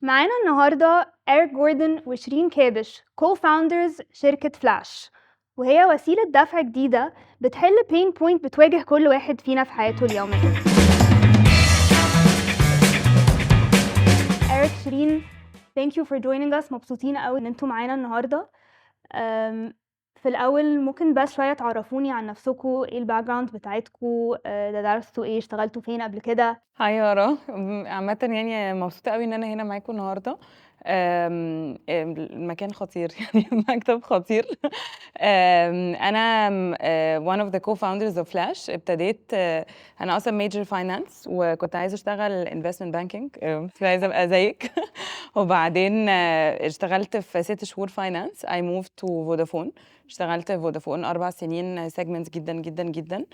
معانا النهاردة إيريك جوردن وشيرين كابش co-founders شركة فلاش، وهي وسيلة دفع جديدة بتحل pain point بتواجه كل واحد فينا في حياته اليومية. إيريك، شيرين، thank you for joining us. مبسوطين قوي ان انتوا معانا النهاردة. في الأول ممكن بس شوية تعرفوني عن نفسكوا، ايه الباك جراوند بتاعتكوا، درستوا ايه، اشتغلتوا فين قبل كده؟ هاي يارا. عامة يعني مبسوطة قوي ان انا هنا معاكم النهاردة. المكان خطير يعني المكتب خطير. انا one of the co-founders of Flash. ابتديت انا اصلا major finance وكنت عايزة اشتغل investment banking. كنت عايزة ابقى زيك. وبعدين اشتغلت في 6 شهور finance. I moved to Vodafone. اشتغلت في فودافون 4 سنين segments جدا جدا جدا.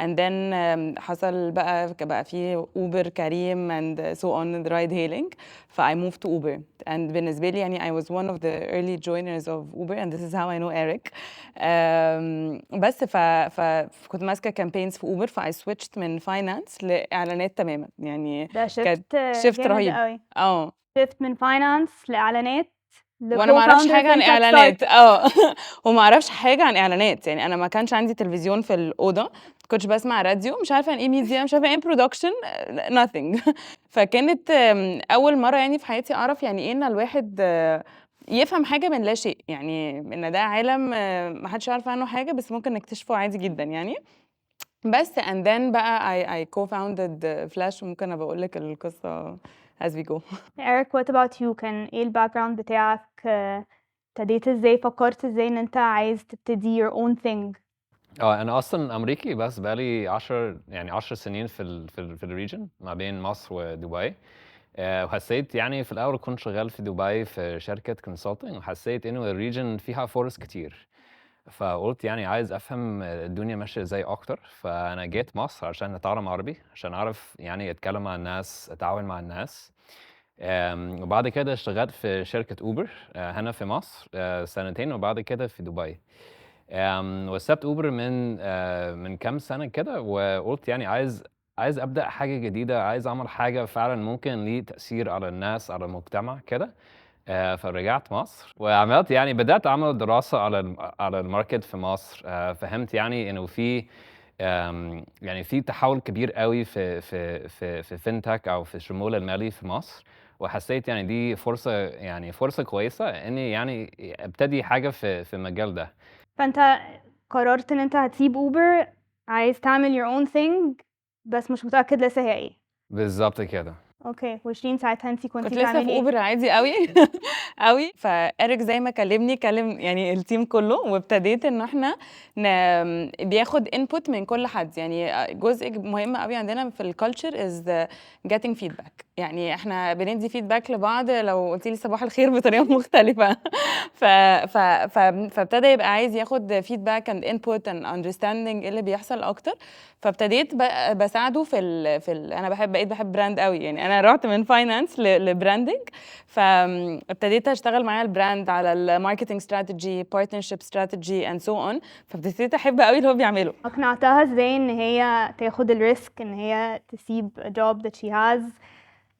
and then حصل بقى في اوبر كريم and so on the ride hailing. ف I moved to Uber and بالنسبة لي يعني I was one of the early joiners of Uber and this is how I know Eric. بس فكنت ماسكة campaigns في Uber ف I switched من finance لإعلانات تماما يعني. ده كانت شفت shift جامد رهيب. قوي. اه شفت من فاينانس لإعلانات وانا ما اعرفش لكو-فاوندر حاجه عن فينتك اعلانات. ستارت. وما اعرفش حاجه عن اعلانات يعني. انا ما كانش عندي تلفزيون في الاوضه، كنتش بسمع راديو، مش عارفه عن ايه ميديا، مش عارفه ايه برودكشن، nothing. فكانت اول مره يعني في حياتي اعرف يعني ايه ان الواحد يفهم حاجه من لا شيء، يعني ان ده عالم ما حدش عارف عنه حاجه بس ممكن نكتشفه عادي جدا يعني. بس and then بقى I co-founded Flash وممكن ابقى اقول لك القصه as we go. Eric, what about you؟ كان ايه الباك جراوند بتاعك؟ ابتديت ازاي، فكرت ازاي ان انت عايز تبتدي your own thing؟ انا اصلا امريكي، بس بقالي 10 سنين في الريجن ما بين مصر ودبي. وحسيت يعني في الاول كنت شغال في دبي في شركه كونسلتنج، وحسيت انه الريجن فيها فرص كتير، فقلت يعني عايز افهم الدنيا ماشيه ازاي اكتر. فانا جيت مصر عشان اتعلم عربي، عشان اعرف يعني اتكلم مع الناس، اتعامل مع الناس. وبعد كده اشتغلت في شركه اوبر هنا في مصر 2 سنين، وبعد كده في دبي. وسبت اوبر من كام سنه كده، وقلت يعني عايز ابدا حاجه جديده، عايز اعمل حاجه فعلا ممكن ليه تاثير على الناس، على المجتمع كده. فرجعت مصر وعملت يعني بدات اعمل دراسه على الماركت في مصر. فهمت يعني انه في يعني في تحول كبير قوي في فينتك او في الشمول المالي في مصر. وحسيت يعني دي فرصه كويسه اني يعني ابتدي حاجه في المجال ده. فانت قررت ان انت هتسيب اوبر، عايز تعمل your own thing، بس مش متأكد لسه هي ايه. بالظبط كده. اوكي، وشيرين ساعتها انتي كنتي كنت لسه في بتعملي ايه؟ اوبر عادي قوي قوي. فإيريك زي ما كلمني كلم يعني التيم كله، وابتديت ان احنا بياخد input من كل حد. يعني جزء مهم قوي عندنا في الكالتشر is getting feedback. يعني احنا بندي فيدباك لبعض. لو قلتي لي صباح الخير بطريقه مختلفه فابتدى يبقى عايز ياخد فيدباك and input and understanding ايه اللي بيحصل اكتر. فابتديت بساعده انا بقيت بحب براند قوي يعني. انا رحت من فاينانس لبراندنج، فابتديت اشتغل معاه البراند على الماركتنج استراتيجي، بارتنرشيب استراتيجي اند سو اون. فابتديت احب قوي اللي هو بيعمله. اقنعتها ازاي ان هي تاخد الريسك ان هي تسيب a job that she has،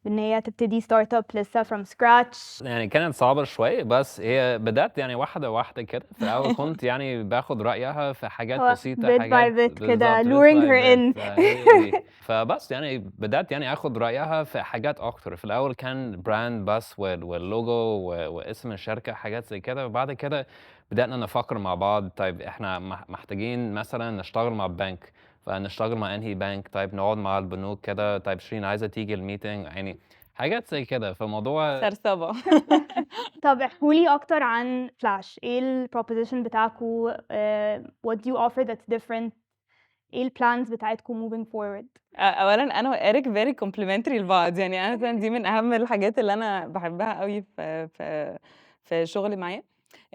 ان هي تبتدي ستارت اب لسه from scratch؟ يعني كانت صعبة شوية، بس هي بدأت يعني واحدة واحدة كده. في الأول كنت يعني باخد رأيها في حاجات هو بسيطة، bit by حاجات bit كده بالظبط bit luring by her in. bit. هي دي. فبس يعني بدأت يعني آخد رأيها في حاجات أكتر. في الأول كان براند بس واللوجو واسم الشركة، حاجات زي كده. وبعد كده بدأنا نفكر مع بعض، طيب إحنا محتاجين مثلا نشتغل مع بنك، فنشتغل مع انهي بنك؟ طيب نقعد مع البنوك كده. طيب شيرين عايزة تيجي الميتنج، يعني حاجات زي كده. فموضوع سرسبة. طب احكولي اكتر عن فلاش، ايه البروبوزيشن بتاعكو؟ what do you offer that's different؟ ايه البلانز بتاعتكو moving forward؟ اولا انا وإيريك very complimentary لبعض. يعني انا دي من اهم الحاجات اللي انا بحبها قوي في شغلي معاه.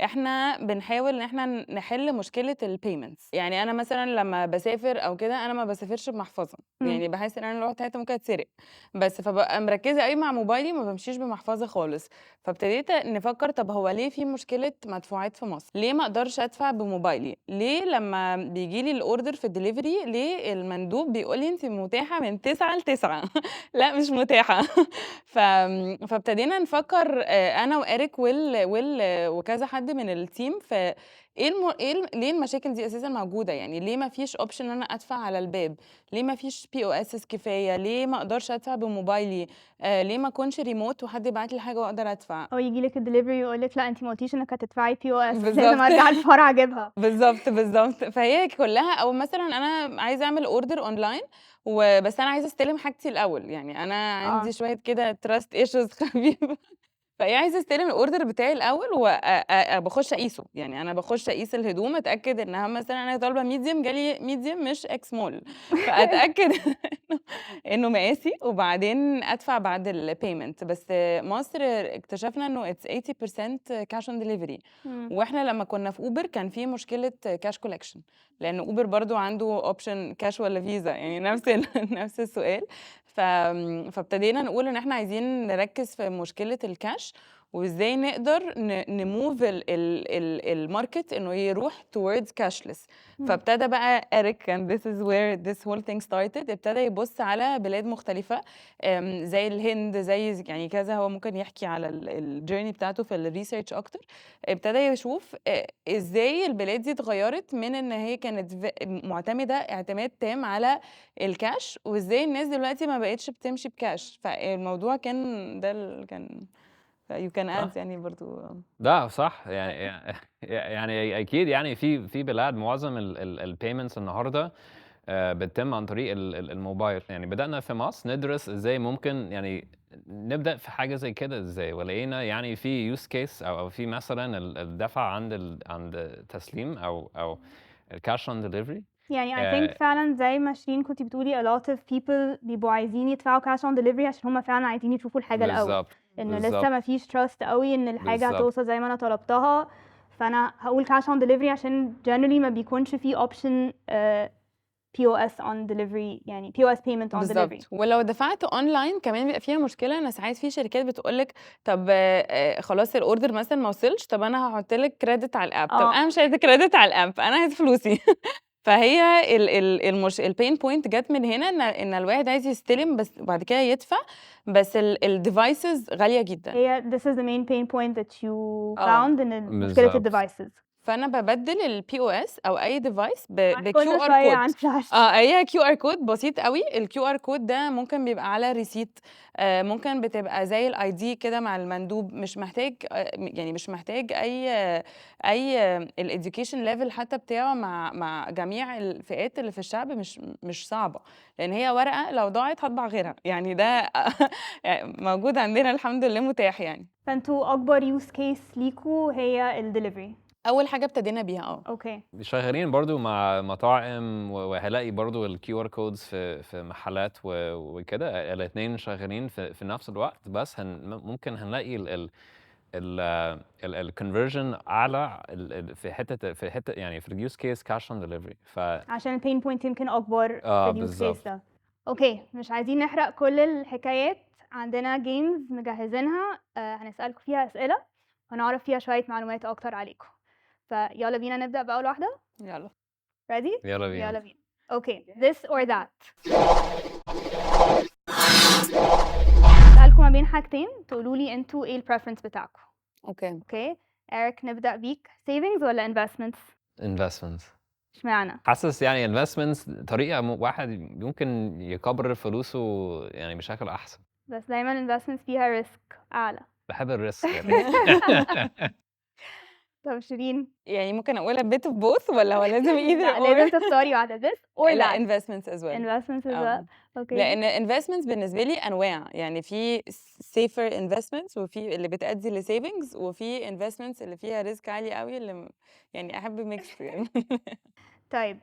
إحنا بنحاول إن إحنا نحل مشكلة الpayments. يعني أنا مثلًا لمّا باسافر أو كده، أنا ما باسافرش بمحفظة، يعني باحس إن أنا لو رُحت حتة ممكن أتسرق، بس فبابقى مركّزة أوي مع موبايلي، ما بامشيش بمحفظة خالص. فابتديت نفكّر طب هو ليه في مشكلة مدفوعات في مصر؟ ليه ما أقدرش أدفع بموبايلي؟ ليه لمّا بييجي لي الorder في الdelivery ليه المندوب بيقول لي أنتِ متاحة من 09:00 ل09:00 لأ مش متاحة. فابتدينا نفكّر أنا وإيريك وكذا حد من الteam في ليه المشاكل دي أساسًا موجودة، يعني ليه ما فيش option إن أنا أدفع على الباب، ليه ما فيش POSs كفاية، ليه ما أقدرش أدفع بموبايلي، ليه ما أكونش remote وحد يبعت لي حاجة وأقدر أدفع. أو ييجي لِك الdelivery ويقول لِك لأ أنتِ ما قُلتيش إنِّك هتدفعي POS لازم بالضبط. أرجع الفرع أجيبها. بالضبط. فهي كلّها أو مثلًا أنا عايزة أعمل order online بس أنا عايزة أستلم حاجتي الأول، يعني أنا عندي شوية كده trust issues خفيفة. فهي عايزة أستلم الorder بتاعي الأول و باخش أقيسه، يعني أنا باخش أقيس الهدوم أتأكد إنها مثلًا أنا طالبة medium جالي medium مش X small فأتأكد إنه مقاسي وبعدين أدفع بعد الpayment. بس مصر اكتشفنا إنه it's 80% cash on delivery. إمم. وإحنا لمّا كنا في Uber كان في مشكلة cash collection، لإن Uber برضه عنده option cash والّا فيزا، يعني نفس السؤال. فابتدينا نقول إن إحنا عايزين نركّز في مشكلة الكاش، وإزاي نقدر نmove الmarket إنه يروح towards cashless. إمم. فابتدى بقى إيريك and this is where this whole thing started، ابتدى يبُص على بلاد مختلفة زي الهند، زي يعني كذا، هو ممكن يحكي على الjourney بتاعته في الresearch أكتر. ابتدى يشوف إزاي البلاد دي اتغيّرت من إن هي كانت مُعتمدة اعتماد تام على الكاش، وإزاي الناس دلوقتي ما بقتش بتمشي بكاش. فالموضوع كان ده كان you can صح. add يعني برضه. ده صح، يعني أكيد يعني في بلاد معظم الpayments النهارده بتتم عن طريق الموبايل. يعني بدأنا في مصر ندرس إزاي ممكن يعني نبدأ في حاجة زي كده إزاي، ولقينا يعني في use case أو في مثلًا الدفع عند تسليم أو الcash on delivery. يعني I think فعلًا زي ما شيرين كنتِ بتقولي a lot of people بيبقوا عايزين يدفعوا cash on delivery عشان هُم فعلًا عايزين يشوفوا الحاجة الأول، بالضبط، إنه لسه بالضبط، ما فيش trust أوي إن الحاجة بالضبط. هتوصل زي ما أنا طلبتها، فأنا هاقول cash on delivery عشان generally ما بيكونش في option POS on delivery يعني POS payment on delivery. بالضبط. ولو دفعت online كمان بيبقى فيها مشكلة، إن ساعات في شركات بتقول لِك طب خلاص الorder مثلًا ما وصلش، طب أنا هاحط لِك credit على الapp. طب أنا مش عايزة credit على الapp، أنا عايزة فلوسي. فهي الpain point جات من هنا إن الواحد عايز يستلم بس وبعد كده يدفع، بس الdevices غالية جدًا. هي this is the main pain point that you آه. found إن مشكلة بالضبط. الdevices. فأنا بابدِّل الPOS أو أي device كل بQR شوية code. عن flash. هي QR code بسيط أوي. الQR code ده ممكن بيبقى على receipt، ممكن بتبقى زي الID كده مع المندوب، مش محتاج يعني مش محتاج أي الeducation level حتى بتاعه مع جميع الفئات اللي في الشعب مش صعبة، لإن هي ورقة لو ضاعت هاطبع غيرها، يعني ده موجود عندنا الحمد لله متاح يعني. فأنتم أكبر use case ليكم هي الdelivery. أول حاجة ابتدينا بيها. أوكي. شغالين برضه مع مطاعم وهالاقي برضه الQR codes في محلات وكده، الاتنين شغالين في نفس الوقت، بس ممكن هنلاقي الconversion أعلى في حتة يعني في الuse case cash on delivery. عشان الpain point يمكن أكبر في الuse case بالضبط. ده. أوكي، مش عايزين نحرق كل الحكايات، عندنا games مجهزينها هنسألكم فيها أسئلة وهنعرف فيها شوية معلومات أكتر عليكم. فيلا بينا نبدأ بأول واحدة. يالّا. ready؟ يلا بينا. يلا بينا. أوكي، this or that. هاسألكم ما بين حاجتين تقولوا لي أنتم إيه الpreference بتاعكم. أوكي. أوكي، إيريك نبدأ بيك. savings ولا investments؟ investments. اشمعنى؟ حاسس يعني investments طريقة واحد ممكن يكبر فلوسه يعني بشكل أحسن. بس دايمًا investments فيها risk أعلى. باحب الrisk طب شيرين؟ يعني ممكن أقول a bit of both والّا هو لازم either لأ، or؟ لازم تختاري واحدة this or لأ that. investments as well. investments as well. أوكي. لإن investments بالنسبة لي أنواع، يعني في safer investments وفي اللي بتأدي لsavings وفي investments اللي فيها risk عالي أوي يعني أحب mix يعني. طيب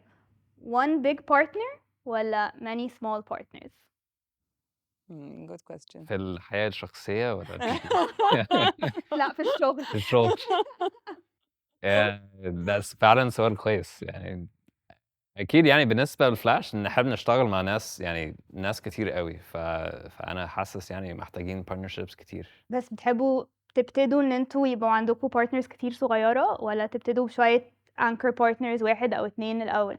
one big partner والّا many small partners؟ good question. في الحياة الشخصية والّا لأ، في الشغل. في الشغل؟ ده فعلا سؤال كويس يعني. اكيد يعني بالنسبه للفلاش نحب نشتغل مع ناس، يعني ناس كتير قوي، فانا حاسس يعني محتاجين partnerships كتير. بس بتحبوا تبتدوا إن أنتوا يبقوا عندكم partners كتير صغيرة والّا تبتدوا بشوية anchor partners 1 أو 2 الأول؟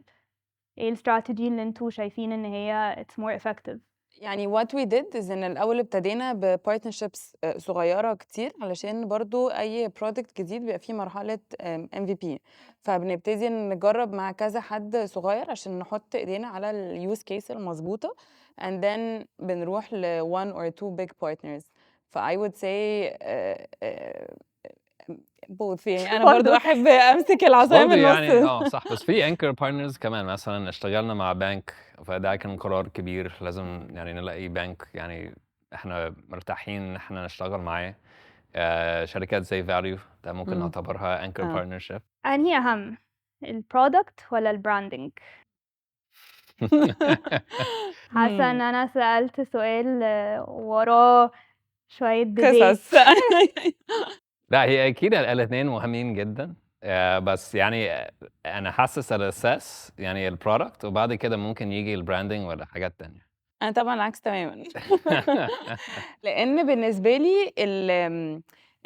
إيه الstrategy اللي أنتوا شايفين إن هي it's more effective؟ يعني what we did is إن الأول ابتدينا بpartnerships صغيرة كتير علشان برضه أي product جديد بيبقى فيه مرحلة MVP، فبنبتدي نجرب مع كذا حد صغير عشان نحط إيدينا على الuse case المضبوطة and then بنروح ل1 or 2 big partners. I would say both يعني أنا برضه برضه. أحب أمسك العصاية برضه من يعني النص. صح، بس في anchor partners كمان. مثلا اشتغلنا مع بنك، فده كان قرار كبير، لازم يعني نلاقي بنك يعني احنا مرتاحين ان احنا نشتغل معاه. شركات زي فاليو ده ممكن نعتبرها anchor partnership. أنهي أهم الproduct والّا الbranding؟ حاسة إن أنا سألت سؤال وراه شوية debate. قصص. لا هي اكيد الاثنين مهمين جدا، بس يعني انا حاسس الاساس يعني البرودكت، وبعد كده ممكن يجي البراندنج ولا حاجات تانية. أنا طبعًا العكس تمامًا. لإن بالنسبة لي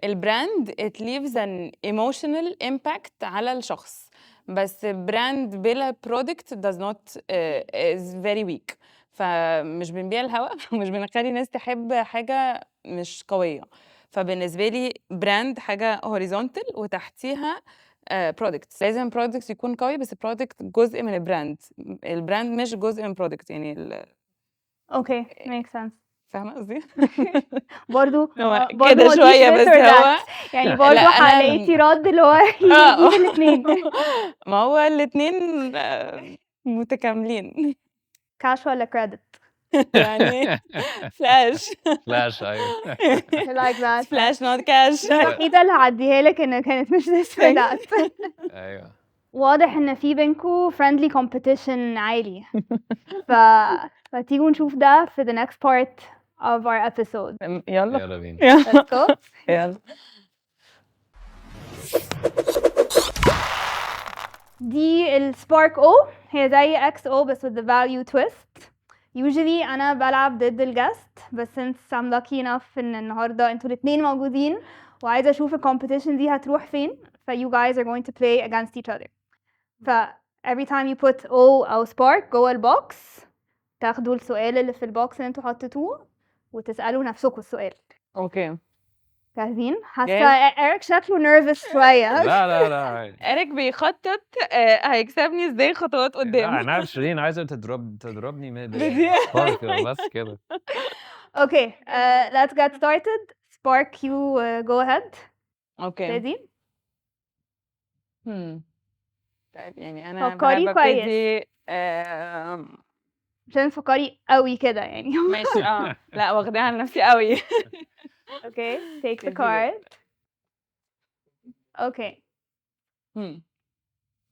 الbrand it leaves an emotional impact على الشخص، بس brand بلا product does not is very weak. فمش بنبيع الهوا ومش بنخلّي الناس تحب حاجة مش قوية. فبالنسبة لي brand حاجة horizontal وتحتيها products. لازم products يكون قوي، بس product جزء من الbrand. الbrand مش جزء من product يعني Okay, makes sense. فاهمة قصدي؟ برضه هو برضه كده ما فيش شوية this بس or هو that. يعني لأ برضه أنا لقيتِ رد اللي هو يجيب الاتنين. ما هو الاتنين متكاملين. cash والّا credit؟ يعني فلاش. فلاش ايوه. I like that. فلاش not cash. دي الوحيدة اللي هعديها لك إن كانت مش this or that. ايوه واضح إن في بينكم friendly competition عالي. فتيجوا نشوف ده في the next part of our episode. يلا يلا بينا. Let's go. يلا. دي السبارك او، هي زي اكس او بس with the value twist. usually انا بلعب ضد الجاست، بس since I'm lucky enough ان النهارده انتوا الاتنين موجودين وعايزه اشوف الكومبيتيشن دي هتروح فين، ف you guys are going to play against each other. ف every time you put O او spark جوه البوكس تاخدوا السؤال اللي في البوكس اللي انتوا حطيتوه وتسألوا نفسكم السؤال. اوكي جاهزين؟ حاسه جاهز. إيريك شكله nervous شويه. لا إيريك بيخطط هيكسبني ازاي خطوات لا قدام. انا عارف شيرين عايزه تضربني بدي. خالص كده، بس كده. Okay, let's get started. Spark, you go ahead. اوكي. ابتدي. طيب يعني أنا فكري بحب كويس ابتدي عشان تفكري قوي كده يعني. ماشي لا واخداها على نفسي قوي. Okay, take the ابتدي بقى. card. Okay.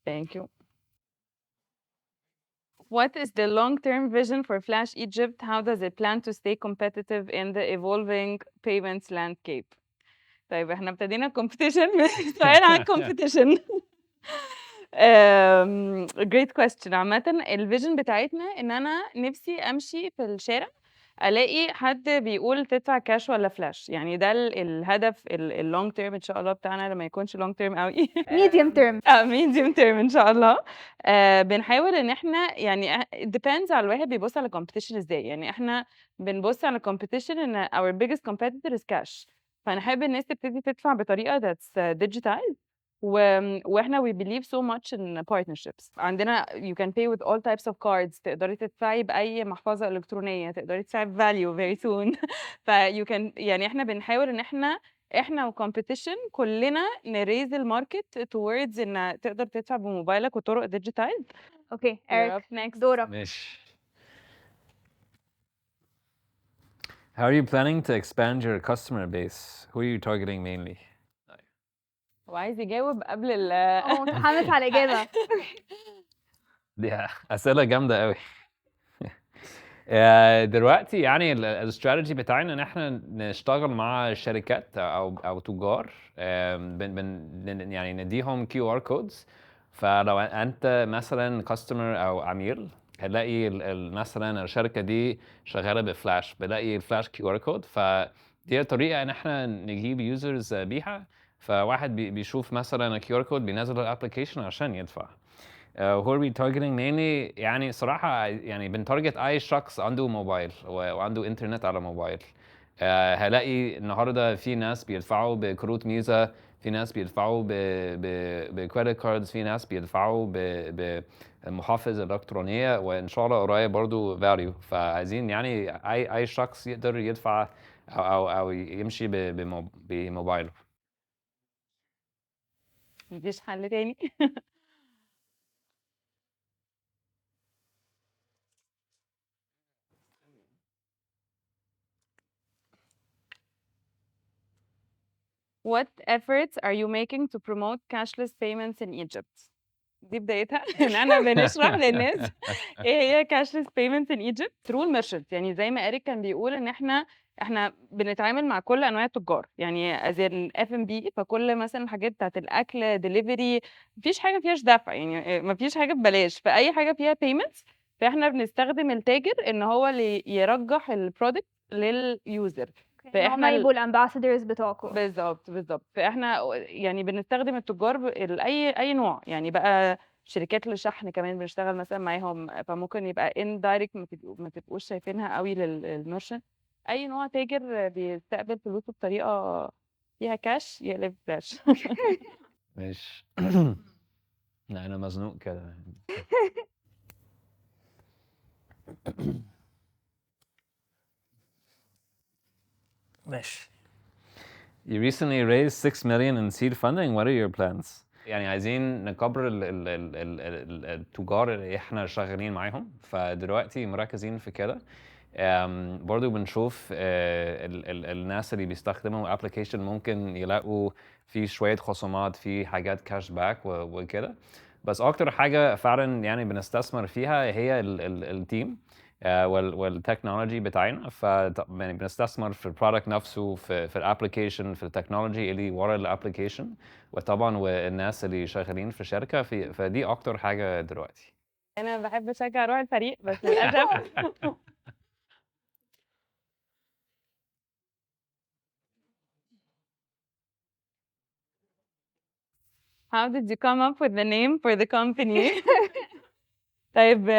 Thank you. What is the long-term vision for Flash Egypt? How does it plan to stay competitive in the evolving payments landscape? طيب احنا ابتدينا competition سؤال عن competition. great question. عامة الفيجن بتاعتنا ان انا نفسي امشي في الشارع الاقي حد بيقول تدفع كاش ولا فلاش، يعني ده الهدف اللونج تيرم ان شاء الله بتاعنا، لما يكونش لونج تيرم قوي. Medium term. ميديوم تيرم ان شاء الله. بنحاول ان احنا يعني depends على الواحد بيبص على الكومبيتيشن ازاي. يعني احنا بنبص على الكومبيتيشن ان our biggest competitor is cash، فنحب الناس تبتدي تدفع بطريقه that's digital. واحنا we believe so much in partnerships. عندنا you can pay with all types of cards. تقدري تدفعي بأي محفظة إلكترونية، تقدري تدفعي value very soon. you can يعني احنا بنحاول ان احنا وكومبيتيشن كلنا نريز الماركت towards ان تقدر تدفع بموبايلك وطرق ديجيتال. Okay, Eric. next. دورك. ماشي. How are you planning to expand your customer base? Who are you targeting mainly? هو عايز يجاوب قبل متحمس على الإجابة. دي أسئلة جامدة قوي. دلوقتي يعني الاستراتيجي بتاعنا ان احنا نشتغل مع شركات او تجار، يعني نديهم QR codes. فلو انت مثلا كاستمر او عميل هتلاقي مثلا الشركه دي شغاله بفلاش، بلاقي الفلاش QR code. فدي طريقه ان احنا نجيب يوزرز بيها. فواحد بيشوف مثلا QR code بينزل الابلكيشن عشان يدفع. who are we targeting mainly؟ يعني صراحة يعني بنتارجت أي شخص عنده موبايل وعنده إنترنت على موبايل. هلاقي النهاردة في ناس بيدفعوا بكروت ميزة، في ناس بيدفعوا بكريدت كاردز، في ناس بيدفعوا بمحافظ إلكترونية، وإن شاء الله قريب برضو فاليو. فعايزين يعني أي شخص يقدر يدفع أو يمشي بموبايله. مفيش حل تاني. What efforts are you making to promote cashless payments in Egypt؟ دي بدايتها ان احنا بنشرح للناس ايه هي cashless payments in Egypt through الميرشنت. يعني زي ما إيريك كان بيقول ان احنا بنتعامل مع كل انواع التجار، يعني زي الاف ام بي، فكل مثلا الحاجات بتاعت الاكل ديليفري مفيش حاجه فيهاش دفع، يعني مفيش حاجه ببلاش، فاي حاجه فيها payments فاحنا بنستخدم التاجر ان هو اللي يرجح البرودكت لليوزر. هما فاحنا يبقوا الامباسادورز بتوعكم. بالظبط. فاحنا يعني بنستخدم التجار اي نوع، يعني بقى شركات للشحن كمان بنشتغل مثلا معاهم، فممكن يبقى indirect ما تبقوش شايفينها قوي للميرشنت. اي نوع تاجر بيستقبل فلوسه بطريقه فيها كاش يقلب فلاش. ماشي. لا انا مزنوق كده. ماشي. You recently raised 6 million in seed funding. What are your plans؟ يعني عايزين نكبر التجار اللي احنا شغالين معاهم، فدلوقتي مركزين في كده. برضو بنشوف الناس اللي بيستخدموا الابلكيشن ممكن يلاقوا في شوية خصومات، في حاجات كاش باك وكده. بس اكتر حاجة فعلا يعني بنستثمر فيها هي التيم والتكنولوجي بتاعنا. يعني بنستثمر في البرودكت نفسه، في الابلكيشن، في التكنولوجي اللي ورا الابلكيشن، وطبعا والناس اللي شغالين في الشركه. فدي اكتر حاجه دلوقتي. انا بحب اشجع روح الفريق بس للاسف. How did you come up with the name for the company؟ طيب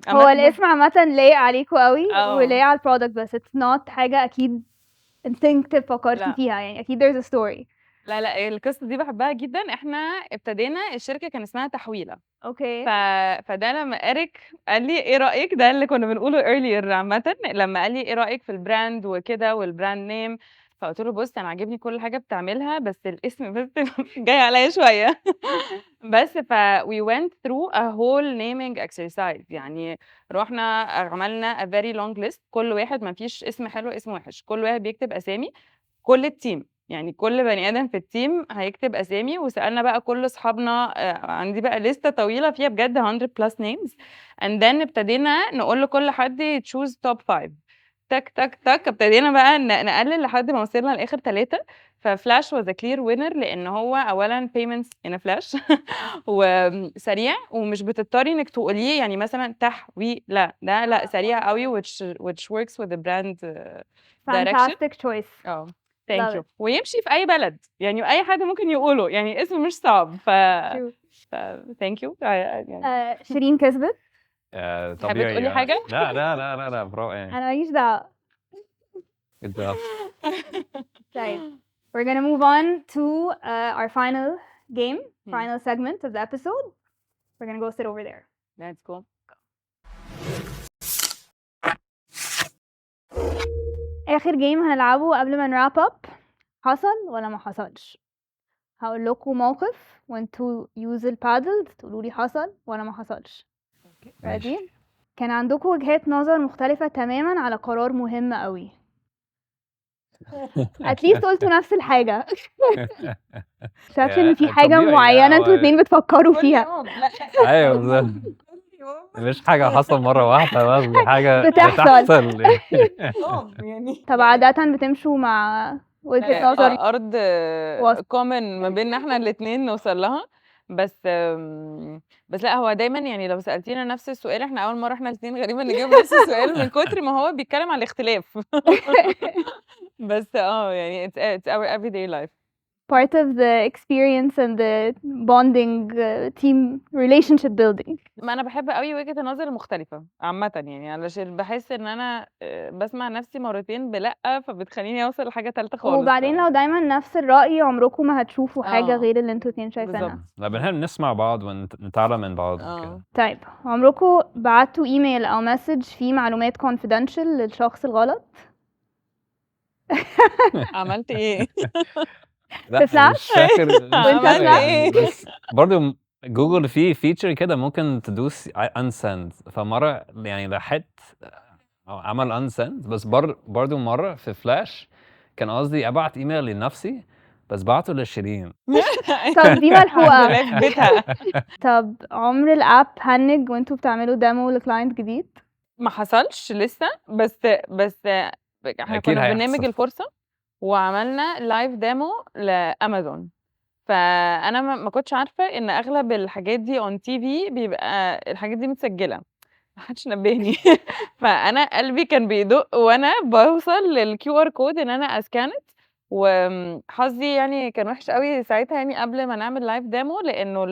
هو الاسم عامة لايق عليكوا قوي ولايق على البرودكت، بس it's not حاجة أكيد instinctive فكرتي لا. فيها، يعني أكيد there's a story. لا القصة دي بحبها جدا. احنا ابتدينا الشركة كان اسمها تحويلة. اوكي. فده لما إيريك قال لي ايه رأيك، ده اللي كنا بنقوله earlier عامة، لما قال لي ايه رأيك في البراند وكده والبراند نيم، فقلت له بص انا عاجبني كل حاجة بتعملها بس الاسم بس جاي عليا شوية. بس we went through a whole naming exercise. يعني رحنا عملنا a very long list، كل واحد ما فيش اسم حلو اسم وحش، كل واحد بيكتب اسامي، كل التيم يعني كل بني ادم في التيم هيكتب اسامي. وسالنا بقى كل اصحابنا، عندي بقى لسته طويله فيها بجد 100 plus names. and then ابتدينا نقول لكل حد choose top 5. تك تك تك ابتدينا بقى نقلل لحد ما وصلنا لاخر 3. ففلاش was a clear winner لان هو اولا payments in a flash وسريع، ومش بتضطري انك تقوليه يعني مثلا تحويلة، لا سريع قوي which works with the brand direction. fantastic choice. thank you. ويمشي في اي بلد، يعني اي حد ممكن يقوله، يعني اسم مش صعب. thank you. شيرين كسبت. طبيعي. تقولي حاجة؟ لا برافو يعني. أنا ماليش دعوة. Good job. طيب we're gonna move on to our final game, final segment of the episode. We're gonna go sit over there. Let's go. آخر جيم هنلعبه قبل ما نراب اب، حصل ولا ما حصلش. هقول لكم موقف وانتوا use البادل تقولوا لي حصل ولا ما حصلش. ready؟ كان عندكم وجهات نظر مختلفة تماما على قرار مهم قوي. at least قلتوا نفس الحاجة. شايف ان في حاجة معينة انتوا اتنين بتفكروا فيها. ايوه بالظبط. مش حاجة حصل مرة واحدة بس، دي حاجة بتحصل. بتحصل يعني. يعني طب عادة بتمشوا مع وجهة نظر ارض وسط. كومن ما بيننا احنا الاثنين نوصل لها. بس بس لا، هو دايما يعني لو سألتينا نفس السؤال، احنا اول مرة احنا الاثنين غريبا نجاوب نفس السؤال من كتر ما هو بيتكلم عن الاختلاف. بس يعني it's our everyday life. part of the experience and the bonding team relationship building. ما انا بحب قوي وجهة النظر المختلفة عامة، يعني علشان بحس ان انا بسمع نفسي مرتين بلأ، فبتخليني اوصل لحاجة تالتة خالص. وبعدين لو دايما نفس الرأي عمركم ما هتشوفوا حاجة آه. غير اللي انتوا اتنين شايفينها. بالظبط. لا بنحب نسمع بعض ونتعلم من بعض وكده. طيب عمركم بعتوا ايميل او مسج فيه معلومات confidential للشخص الغلط؟ عملت ايه؟ لا فلاش؟ مش فاكر مش عملت قوي يعني، ايه؟ بس برضو جوجل فيه فيتشر كده ممكن تدوس unsend، فمرة يعني لحقت عمل unsend، بس برضو مرة في فلاش كان قصدي ابعت ايميل لنفسي بس بعته لشيرين. طب دي ملحوقة. عندنا في بيتها. طب عمر الاب هنج وانتوا بتعملوا ديمو لكلاينت جديد؟ ما حصلش لسه، بس احنا أكيد كنا في برنامج هيحصل. الفرصة وعملنا لايف ديمو لامازون. فانا ما كنتش عارفه ان اغلب الحاجات دي اون تي في بيبقى الحاجات دي متسجله، محدش نبهني. فانا قلبي كان بيدق وانا بوصل للكيو ار كود ان انا اسكانت. وحظي يعني كان وحش قوي ساعتها، يعني قبل ما نعمل لايف ديمو، لانه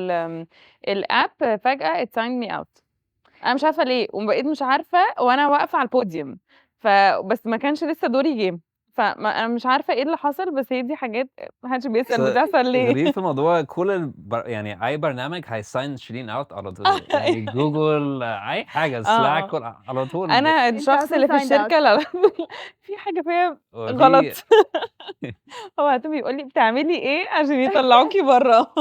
الاب فجاه it signed me out. انا مش عارفه ليه، وبقيت مش عارفه وانا واقفه على البوديوم. بس ما كانش لسه دوري جه، انا مش عارفه ايه اللي حصل، بس هي دي حاجات محدش بيسأل بتحصل ليه. غريب في الموضوع، كل يعني اي برنامج هيساين شيرين اوت على طول، يعني جوجل اي حاجه سلاك على طول. انا الشخص اللي في signed out. الشركه في حاجه فيها غلط. هو هتبقى يقول لي بتعملي ايه عشان يطلعوكي بره.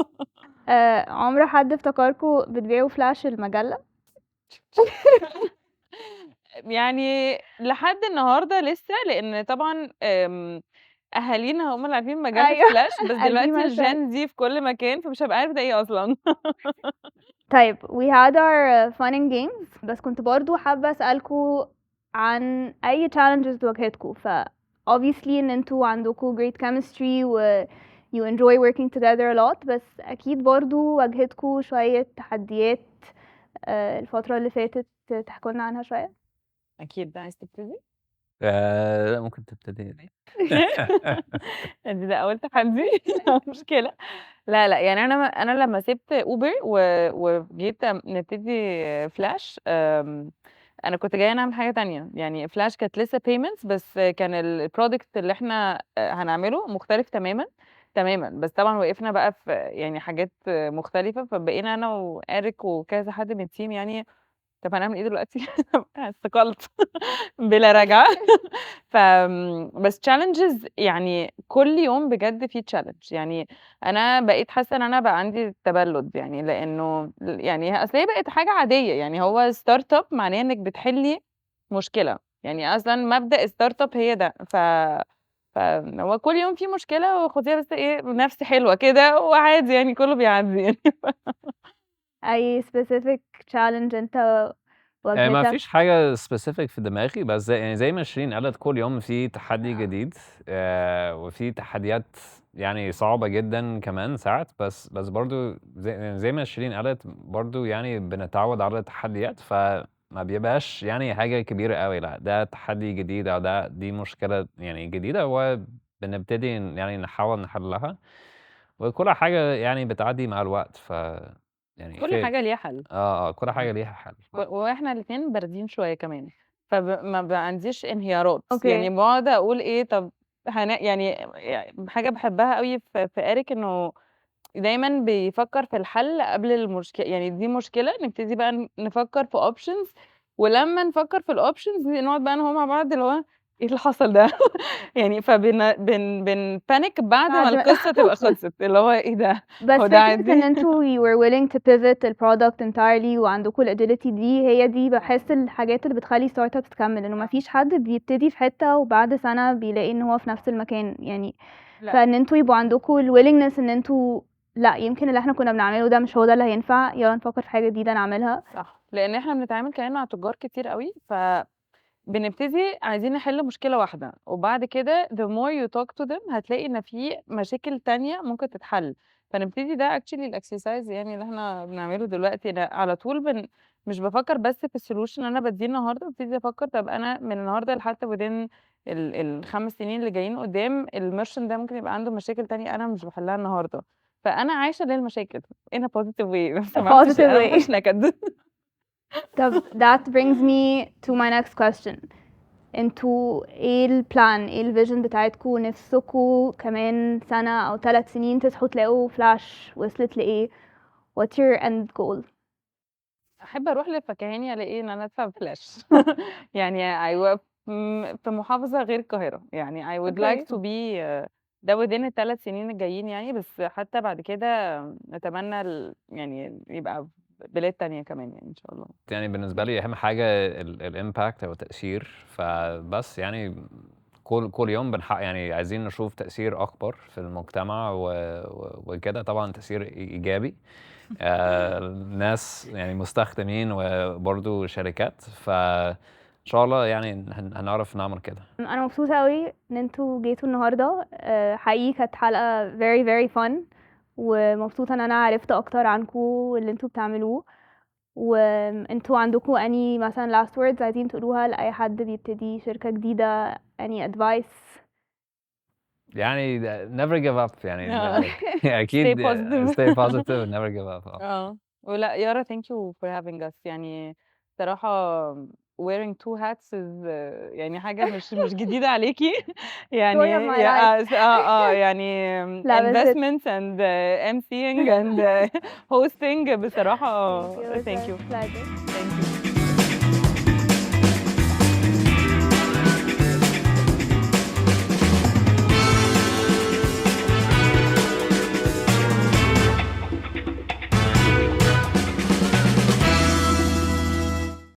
عمر حد افتكركوا بتبيعوا فلاش المجلة؟ يعني لحد النهارده لسه، لان طبعا اهالينا هم اللي عارفين مجله أيوة. فلاش، بس دلوقتي قديمة شوية. الجين دي في كل مكان، فمش هبقى عارف ده ايه اصلا. طيب we had our fun and games، بس كنت برضو حابة أسألكوا عن أي challenges واجهتكوا. obviously إن انتوا عندكوا great chemistry و you enjoy working together a lot، بس أكيد برضو واجهتكوا شوية تحديات الفترة اللي فاتت، تحكوا لنا عنها شوية. اكيد. ده عايز تبتدي؟ لا ممكن تبتدي. ده اول تحدي. مشكله. لا يعني انا لما سبت اوبر وجيت نبتدي فلاش، انا كنت جايه نعمل حاجه تانية. يعني فلاش كانت لسه payments، بس كان البرودكت اللي احنا هنعمله مختلف تماما. بس طبعا وقفنا بقى في يعني حاجات مختلفه، فبقينا انا وإيريك وكذا حد من التيم يعني طب هنعمل ايه دلوقتي؟ استقلت بلا رجعه. بس challenges يعني كل يوم بجد في challenge. يعني انا بقيت حاسه ان انا بقى عندي تبلد، يعني لانه يعني اصل هي بقت حاجه عاديه. يعني هو ستارت اب معناه انك بتحلي مشكله، يعني اصلا مبدأ ستارت اب هي ده. فهو كل يوم في مشكله، وخديها بس ايه نفس حلوه كده وعادي، يعني كله بيعدي يعني. أي specific challenge انت يعني ما واجهتك؟ فيش حاجة سبيسيفيك في دماغي، بس زي ما شيرين قالت كل يوم في تحدي جديد، وفي تحديات يعني صعبة جدا كمان ساعات، بس برضو زي ما شيرين قالت برضو يعني بنتعود على التحديات، فما بيبقاش يعني حاجة كبيرة قوي. لا ده تحدي جديد أو دي مشكلة يعني جديدة، وبنبتدي يعني نحاول نحلها، وكل حاجة يعني بتعدي مع الوقت. يعني كل حاجه ليها حل. كل حاجة ليها حل. واحنا الاتنين باردين شويه كمان، فما بقى عنديش انهيارات. أوكي. يعني بقعد اقول ايه طب يعني حاجه بحبها قوي في إيريك، انه دايما بيفكر في الحل قبل المشكله. يعني دي مشكله نبتدي بقى نفكر في اوبشنز، ولما نفكر في الاوبشنز نقعد بقى هو مع بعض اللي هو ايه اللي حصل ده. يعني بن بانيك بعد ما بعد ما القصه تبقى خلصت، اللي هو ايه ده. بس هو ده فكرة عادي. ان انتوا you were willing to pivot the product entirely وعندكوا ال agility دي، هي دي بحس الحاجات اللي بتخلي ستارت ابس تكمل. انه مفيش حد بيبتدي في حتة وبعد سنة بيلاقي ان هو في نفس المكان يعني. لا. فان انتوا يبقوا عندكوا ال willingness ان انتوا لا، يمكن اللي احنا كنا بنعمله ده مش هو ده اللي هينفع، يلا نفكر في حاجة جديدة نعملها. صح. لان احنا بنتعامل كمان مع تجار كتير قوي، بنبتدي عايزين نحل مشكلة واحدة، وبعد كده the more you talk to them هتلاقي ان في مشاكل تانية ممكن تتحل. فنبتدي ده actually الاكسرسايز يعني اللي احنا بنعمله دلوقتي. أنا على طول مش بفكر بس في السولوشن انا بديه النهارده، ببتدي افكر طب انا من النهارده لحد within ال5 سنين اللي جايين قدام الميرشن ده ممكن يبقى عنده مشاكل تانية انا مش بحلها النهارده، فانا عايشه للمشاكل in a positive way. لو سمحتش positive انا way. مش نكد. طب that brings me to my next question. انتوا ايه البلان، ايه الفيجن بتاعتكوا؟ نفسكوا كمان سنة او 3 سنين تصحوا تلاقوا فلاش وصلت لايه؟ what's your end goal؟ احب اروح للفكهاني الاقي ان انا ادفع بفلاش. يعني ايوه في محافظه غير القاهره، يعني I would Okay. like to be ده within ال3 سنين الجايين يعني، بس حتى بعد كده نتمنى يعني يبقى بلاد تانية كمان يعني ان شاء الله. يعني بالنسبة لي أهم حاجة الإمباكت أو التأثير، فبس يعني كل يوم يعني عايزين نشوف تأثير أكبر في المجتمع وكده، طبعا تأثير إيجابي. ناس يعني مستخدمين وبرضو شركات، فإن شاء الله يعني هنعرف نعمل كده. انا مبسوطة قوي ان انتوا جيتوا النهاردة. حقيقي كانت حلقة very very fun، ومبسوطة ان انا عرفت اكتر عنكوا واللي انتوا بتعملوه. وانتوا عندكوا any مثلا last words عايزين تقولوها لأي حد بيبتدي شركة جديدة؟ any advice؟ يعني never give up يعني أكيد Stay positive. stay positive and never give up. ولا يارا thank you for having us. يعني صراحة wearing two hats is يعني حاجة مش جديدة عليكي. يعني Story of my life. يعني لا بس investments and emceeing and hosting بصراحة thank you. thank you. Pleasure. Thank you.